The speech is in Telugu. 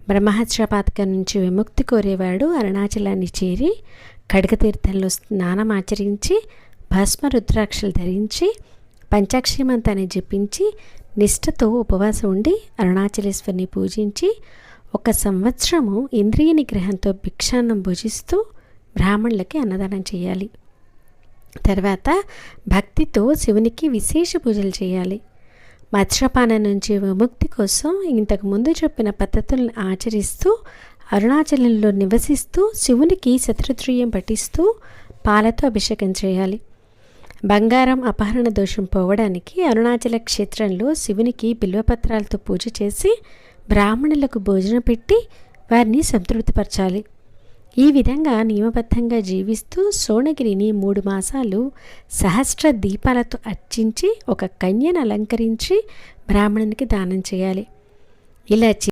బ్రహ్మహత్య పాతకం నుంచి విముక్తి కోరేవాడు అరుణాచలాన్ని చేరి ఖడ్గతీర్థంలో స్నానమాచరించి భస్మ రుద్రాక్షలు ధరించి పంచాక్షరి మంత్రాన్ని జపించి నిష్ఠతో ఉపవాసం ఉండి అరుణాచలేశ్వరిని పూజించి 1 సంవత్సరము ఇంద్రియ నిగ్రహంతో భిక్షాన్నం భుజిస్తూ బ్రాహ్మణులకి అన్నదానం చేయాలి. తర్వాత భక్తితో శివునికి విశేష పూజలు చేయాలి. మత్స్యపానం నుంచి విముక్తి కోసం ఇంతకుముందు చెప్పిన పద్ధతులను ఆచరిస్తూ అరుణాచలంలో నివసిస్తూ శివునికి శతరుద్రీయం పఠిస్తూ పాలతో అభిషేకం చేయాలి. బంగారం అపహరణ దోషం పోవడానికి అరుణాచల క్షేత్రంలో శివునికి బిల్వపత్రాలతో పూజ చేసి బ్రాహ్మణులకు భోజనం పెట్టి వారిని సంతృప్తిపరచాలి. ఈ విధంగా నియమబద్ధంగా జీవిస్తూ సోణగిరిని 3 మాసాలు సహస్ర దీపాలతో అర్చించి ఒక కన్యను అలంకరించి బ్రాహ్మణునికి దానం చేయాలి. ఇలా